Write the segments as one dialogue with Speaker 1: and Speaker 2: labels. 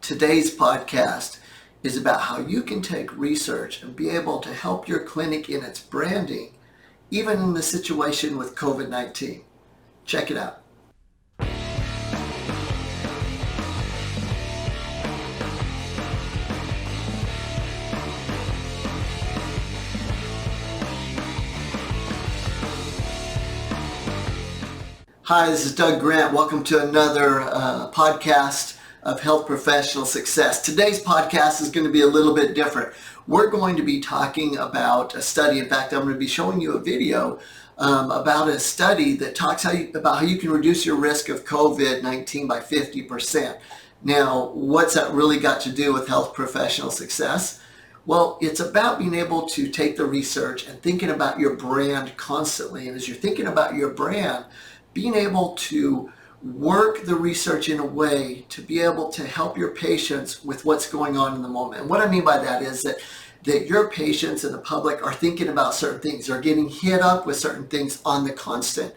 Speaker 1: Today's podcast is about how you can take research and be able to help your clinic in its branding, even in the situation with COVID-19. Check it out. Hi, this is Doug Grant. Welcome to another podcast of health professional success. Today's podcast is going to be a little bit different. We're going to be talking about a study. In fact, I'm going to be showing you a video about a study that talks about how you can reduce your risk of COVID-19 by 50%. Now, what's that really got to do with health professional success? Well, it's about being able to take the research and thinking about your brand constantly. And as you're thinking about your brand, being able to work the research in a way to be able to help your patients with what's going on in the moment. And what I mean by that is that your patients and the public are thinking about certain things, are getting hit up with certain things on the constant.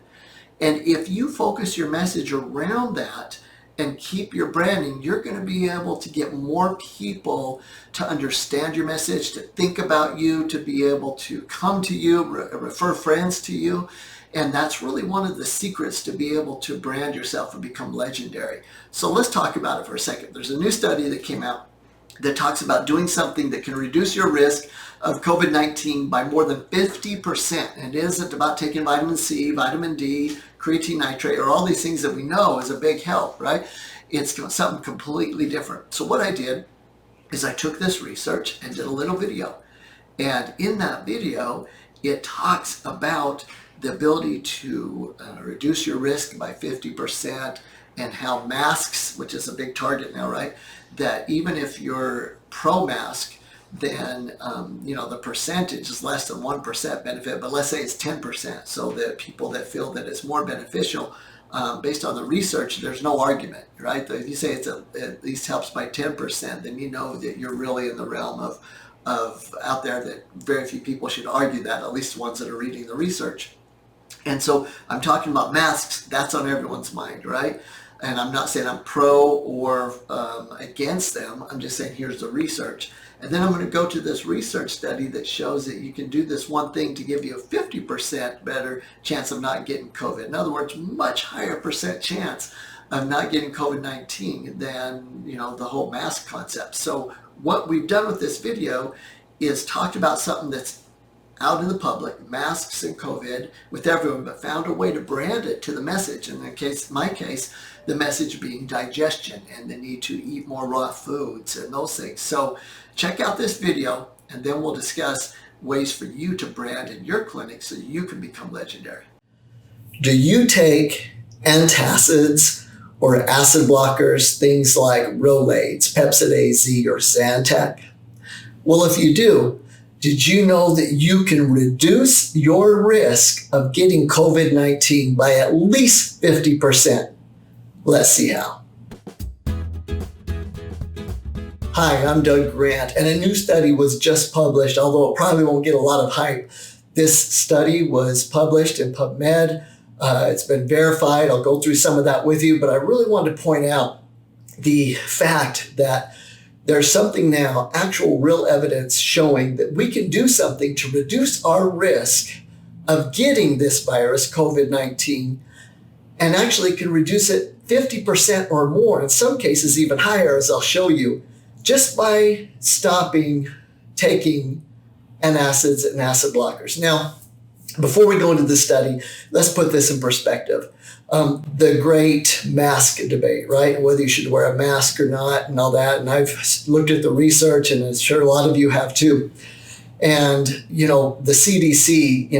Speaker 1: And if you focus your message around that and keep your branding, you're going to be able to get more people to understand your message, to think about you, to be able to come to you, refer friends to you. And that's really one of the secrets to be able to brand yourself and become legendary. So let's talk about it for a second. There's a new study that came out that talks about doing something that can reduce your risk of COVID-19 by more than 50%. And it isn't about taking vitamin C, vitamin D, creatine nitrate, or all these things that we know is a big help, right? It's something completely different. So what I did is I took this research and did a little video. And in that video, it talks about the ability to reduce your risk by 50%, and how masks, which is a big target now, right? That even if you're pro-mask, then the percentage is less than 1% benefit, but let's say it's 10%. So that people that feel that it's more beneficial, based on the research, there's no argument, right? If you say at least helps by 10%, then you know that you're really in the realm of out there that very few people should argue that, at least the ones that are reading the research. And so I'm talking about masks. That's on everyone's mind, right? And I'm not saying I'm pro or against them. I'm just saying here's the research. And then I'm going to go to this research study that shows that you can do this one thing to give you a 50% better chance of not getting COVID. In other words, much higher percent chance of not getting COVID-19 than, the whole mask concept. So what we've done with this video is talked about something that's out in the public, masks and COVID, with everyone, but found a way to brand it to the message. In my case, the message being digestion and the need to eat more raw foods and those things. So check out this video, and then we'll discuss ways for you to brand in your clinic so you can become legendary. Do you take antacids or acid blockers, things like Rolaids, Pepcid AZ, or Zantac? Well, if you do, did you know that you can reduce your risk of getting COVID-19 by at least 50%? Let's see how. Hi, I'm Doug Grant, and a new study was just published, although it probably won't get a lot of hype. This study was published in PubMed. It's been verified. I'll go through some of that with you, but I really wanted to point out the fact that there's something now, actual real evidence showing that we can do something to reduce our risk of getting this virus, COVID-19, and actually can reduce it 50% or more, in some cases even higher, as I'll show you, just by stopping taking antacids and acid blockers. Now, before we go into the study, let's put this in perspective. The great mask debate, right? Whether you should wear a mask or not and all that. And I've looked at the research, and I'm sure a lot of you have too. And, the CDC,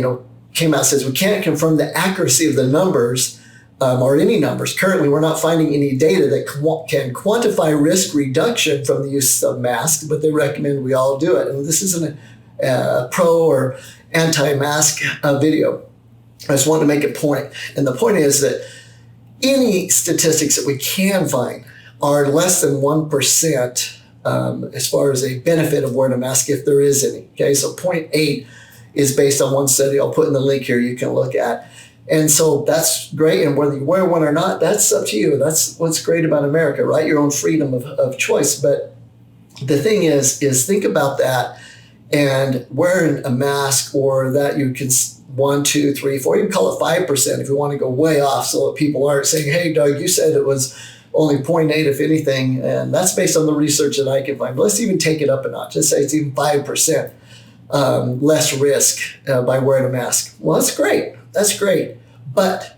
Speaker 1: came out and says we can't confirm the accuracy of the numbers or any numbers. Currently, we're not finding any data that can quantify risk reduction from the use of masks, but they recommend we all do it. And this isn't a pro or anti-mask video. I just want to make a point. And the point is that any statistics that we can find are less than 1% as far as a benefit of wearing a mask, if there is any. Okay, so 0.8 is based on one study I'll put in the link here you can look at. And so that's great. And whether you wear one or not, that's up to you. That's what's great about America, right? Your own freedom of choice. But the thing is think about that, and wearing a mask, or that you can 1, 2, 3, 4, you can call it 5% if you want to go way off, so that people aren't saying, hey, Doug, you said it was only 0.8 if anything. And that's based on the research that I can find. But let's even take it up a notch. Let's say it's even 5% less risk by wearing a mask. Well, that's great. That's great. But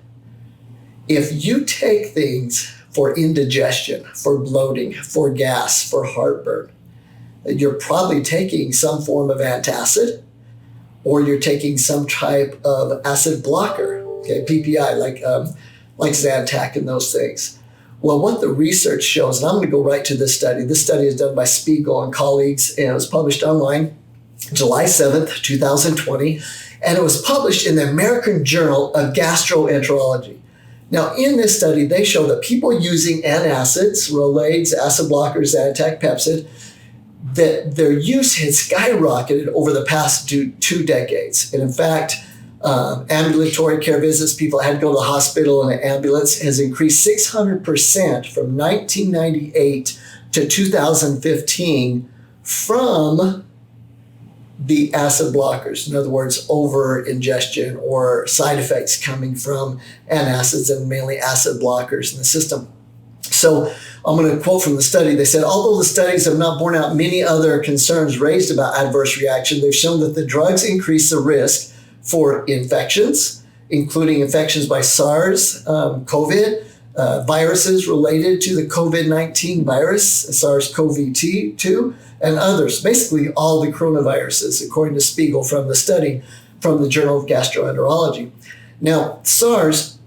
Speaker 1: if you take things for indigestion, for bloating, for gas, for heartburn, you're probably taking some form of antacid, or you're taking some type of acid blocker, okay, PPI, like Zantac and those things. Well, what the research shows, and I'm going to go right to this study. This study is done by Spiegel and colleagues, and it was published online July 7th, 2020, and it was published in the American Journal of Gastroenterology. Now, in this study, they show that people using antacids, Rolaids, acid blockers, Zantac, Pepcid, that their use had skyrocketed over the past 2 decades. And in fact, ambulatory care visits, people had to go to the hospital in an ambulance, has increased 600% from 1998 to 2015 from the acid blockers. In other words, over ingestion or side effects coming from antacids, and mainly acid blockers in the system. So I'm going to quote from the study. They said, although the studies have not borne out many other concerns raised about adverse reaction, they've shown that the drugs increase the risk for infections, including infections by SARS, COVID, viruses related to the COVID-19 virus, SARS-CoV-2, and others, basically all the coronaviruses, according to Spiegel from the study from the Journal of Gastroenterology. Now, SARS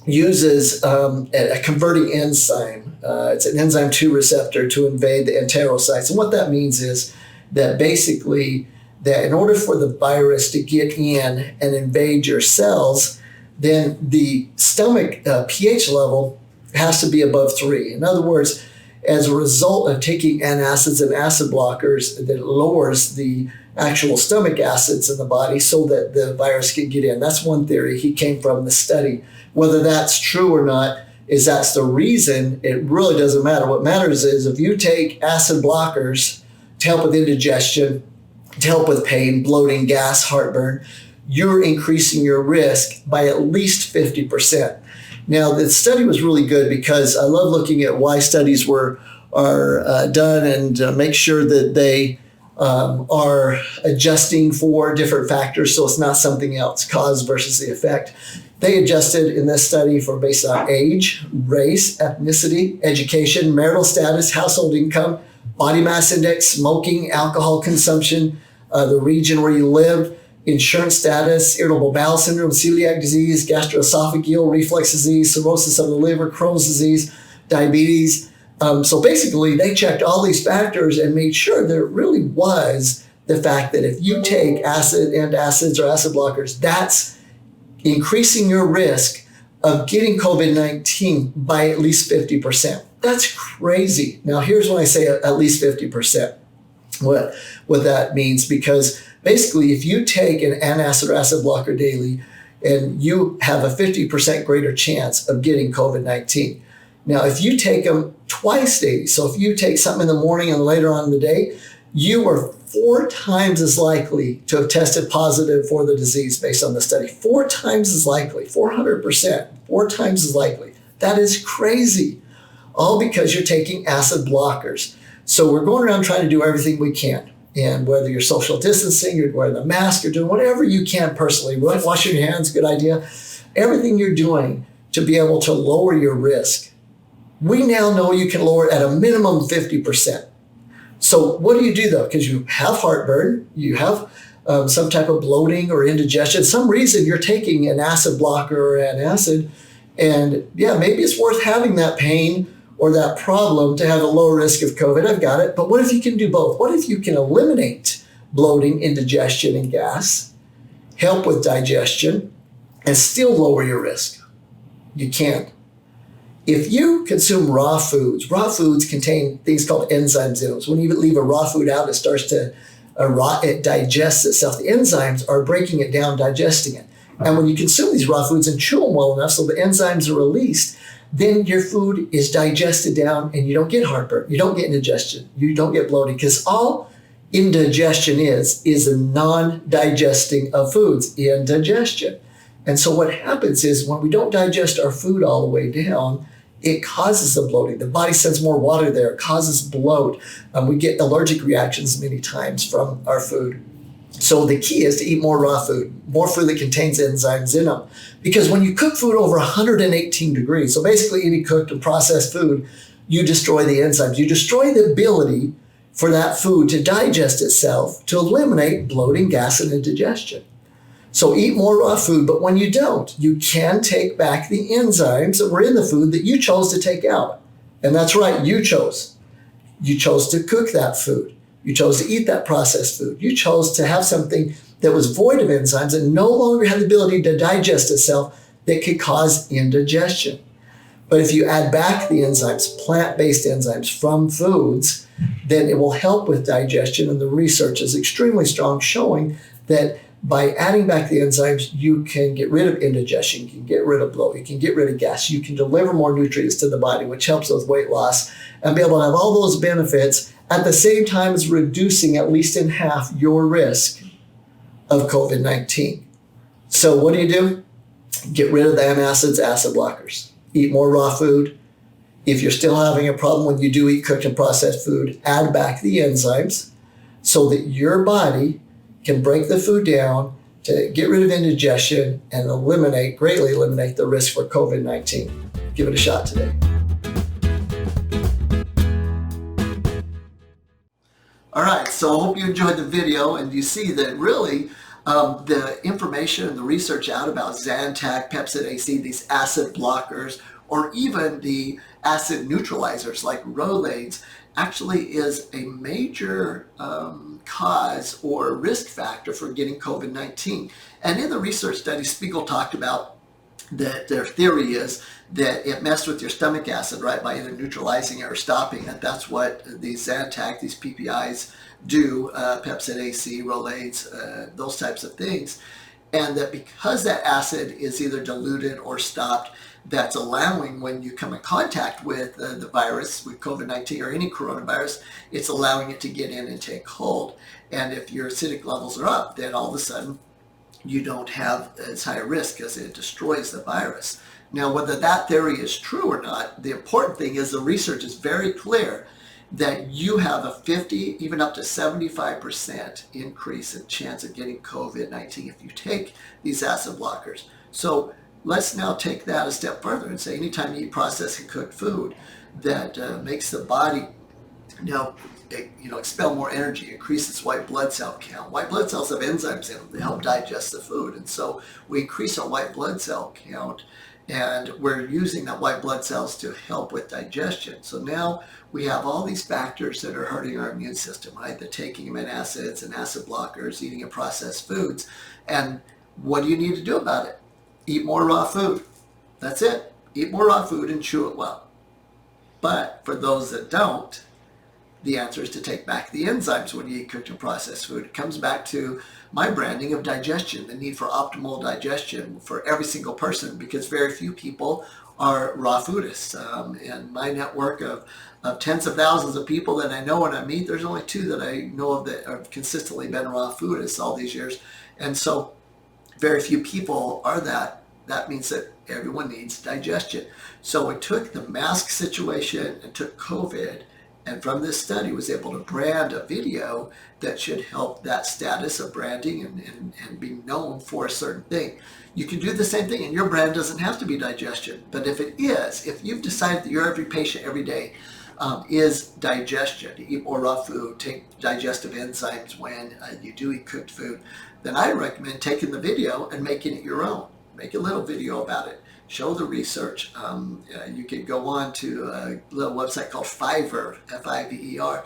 Speaker 1: uses a converting enzyme. It's an enzyme 2 receptor to invade the enterocytes. And what that means is that basically that in order for the virus to get in and invade your cells, then the stomach pH level has to be above 3. In other words, as a result of taking antacids and acid blockers, that lowers the actual stomach acids in the body so that the virus can get in. That's one theory. He came from the study. Whether that's true or not, is that's the reason, it really doesn't matter. What matters is if you take acid blockers to help with indigestion, to help with pain, bloating, gas, heartburn, you're increasing your risk by at least 50%. Now, the study was really good because I love looking at why studies are done and make sure that they are adjusting for different factors, so it's not something else, cause versus the effect. They adjusted in this study for based on age, race, ethnicity, education, marital status, household income, body mass index, smoking, alcohol consumption, the region where you live, insurance status, irritable bowel syndrome, celiac disease, gastroesophageal reflux disease, cirrhosis of the liver, Crohn's disease, diabetes. So basically, they checked all these factors and made sure there really was the fact that if you take antacids or acid blockers, that's increasing your risk of getting COVID-19 by at least 50%. That's crazy. Now, here's when I say at least 50%, what that means, because basically, if you take an antacid or acid blocker daily, and you have a 50% greater chance of getting COVID-19. Now, if you take them twice daily, so if you take something in the morning and later on in the day, you are 4 times as likely to have tested positive for the disease based on the study. 4 times as likely, 400%, 4 times as likely. That is crazy, all because you're taking acid blockers. So we're going around trying to do everything we can. And whether you're social distancing, you're wearing a mask, you're doing whatever you can personally, washing your hands, good idea. Everything you're doing to be able to lower your risk. We now know you can lower it at a minimum 50%. So what do you do though? Because you have heartburn, you have some type of bloating or indigestion, some reason you're taking an acid blocker or an acid, and yeah, maybe it's worth having that pain or that problem to have a low risk of COVID. I've got it. But what if you can do both? What if you can eliminate bloating, indigestion, and gas, help with digestion, and still lower your risk? You can. If you consume raw foods contain things called enzymes in them. So when you leave a raw food out, it starts to it digests itself. The enzymes are breaking it down, digesting it. And when you consume these raw foods and chew them well enough so the enzymes are released, then your food is digested down and you don't get heartburn, you don't get indigestion, you don't get bloating, because all indigestion is a non-digesting of foods, indigestion. And so what happens is when we don't digest our food all the way down, it causes the bloating. The body sends more water there, it causes bloat. We get allergic reactions many times from our food. So the key is to eat more raw food, more food that contains enzymes in them. Because when you cook food over 118 degrees, so basically any cooked and processed food, you destroy the enzymes. You destroy the ability for that food to digest itself, to eliminate bloating, gas, and indigestion. So eat more raw food, but when you don't, you can take back the enzymes that were in the food that you chose to take out. And that's right, you chose. You chose to cook that food. You chose to eat that processed food. You chose to have something that was void of enzymes and no longer had the ability to digest itself that could cause indigestion. But if you add back the enzymes, plant-based enzymes from foods, then it will help with digestion. And the research is extremely strong, showing that by adding back the enzymes, you can get rid of indigestion, you can get rid of bloat, you can get rid of gas, you can deliver more nutrients to the body, which helps with weight loss, and be able to have all those benefits at the same time as reducing at least in half your risk of COVID-19. So what do? Get rid of the antacids, acid blockers. Eat more raw food. If you're still having a problem when you do eat cooked and processed food, add back the enzymes so that your body can break the food down to get rid of indigestion and greatly eliminate the risk for COVID-19. Give it a shot today. All right, so I hope you enjoyed the video, and you see that really the information and the research out about Zantac, Pepsid AC, these acid blockers, or even the acid neutralizers like Rolaids, actually is a major cause or risk factor for getting COVID-19. And in the research study, Spiegel talked about that their theory is that it messed with your stomach acid, right, by either neutralizing it or stopping it. That's what these Zantac, these PPIs do, Pepsid AC, Rolaids, those types of things. And that because that acid is either diluted or stopped, that's allowing, when you come in contact with the virus, with COVID-19 or any coronavirus, it's allowing it to get in and take hold. And if your acidic levels are up, then all of a sudden you don't have as high a risk because it destroys the virus. Now, whether that theory is true or not, the important thing is the research is very clear that you have a 50, even up to 75% increase in chance of getting COVID-19 if you take these acid blockers. So let's now take that a step further and say anytime you eat processed and cooked food that makes the body expel more energy, increases white blood cell count. White blood cells have enzymes in them that help digest the food. And so we increase our white blood cell count, and we're using that white blood cells to help with digestion. So now we have all these factors that are hurting our immune system, right? The taking antacids and acid blockers, eating of processed foods. And what do you need to do about it? Eat more raw food. That's it. Eat more raw food and chew it well. But for those that don't, the answer is to take back the enzymes when you eat cooked and processed food. It comes back to my branding of digestion, the need for optimal digestion for every single person, because very few people are raw foodists. In my network of tens of thousands of people that I know and I meet, there's only 2 that I know of that have consistently been raw foodists all these years. And so very few people are that. That means that everyone needs digestion. So we took the mask situation and took COVID, and from this study was able to brand a video that should help that status of branding and being known for a certain thing. You can do the same thing, and your brand doesn't have to be digestion. But if it is, if you've decided that your every patient every day is digestion, to eat more raw food, take digestive enzymes when you do eat cooked food, then I recommend taking the video and making it your own. Make a little video about it. Show the research. You could go on to a little website called Fiverr, Fiver,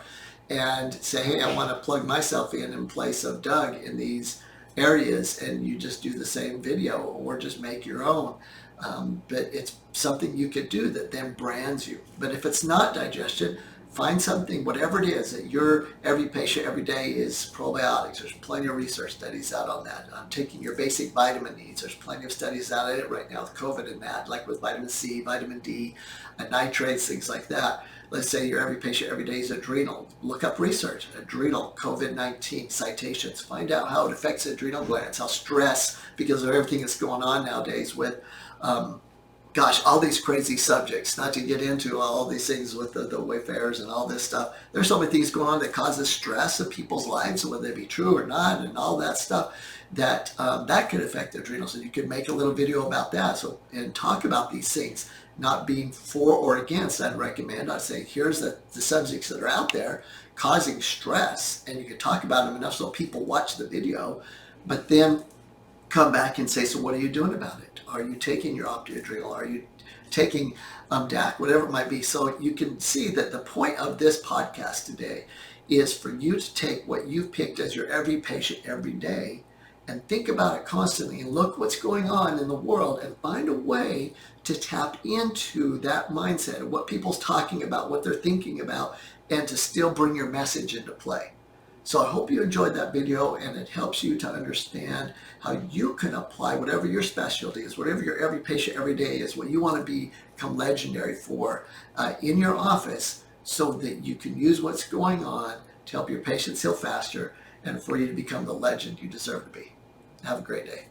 Speaker 1: and say, hey, I want to plug myself in place of Doug in these areas, and you just do the same video or just make your own. But it's something you could do that then brands you. But if it's not digestion, find something, whatever it is, that your every patient every day is probiotics. There's plenty of research studies out on that. Taking your basic vitamin needs. There's plenty of studies out on it right now with COVID and that, like with vitamin C, vitamin D, nitrates, things like that. Let's say your every patient every day is adrenal. Look up research, adrenal, COVID-19 citations. Find out how it affects the adrenal glands, how stress, because of everything that's going on nowadays with all these crazy subjects, not to get into all these things with the wayfarers and all this stuff. There's so many things going on that causes stress in people's lives, whether they be true or not, and all that stuff, that that could affect the adrenals. And you could make a little video about that, and talk about these things, not being for or against. I'd recommend, I'd say, here's the subjects that are out there causing stress, and you could talk about them enough so people watch the video, but then come back and say, so what are you doing about it? Are you taking your OptiAdrenal? Are you taking DAC, whatever it might be? So you can see that the point of this podcast today is for you to take what you've picked as your every patient every day and think about it constantly and look what's going on in the world and find a way to tap into that mindset of what people's talking about, what they're thinking about, and to still bring your message into play. So I hope you enjoyed that video and it helps you to understand how you can apply whatever your specialty is, whatever your every patient every day is, what you want to become legendary for in your office, so that you can use what's going on to help your patients heal faster and for you to become the legend you deserve to be. Have a great day.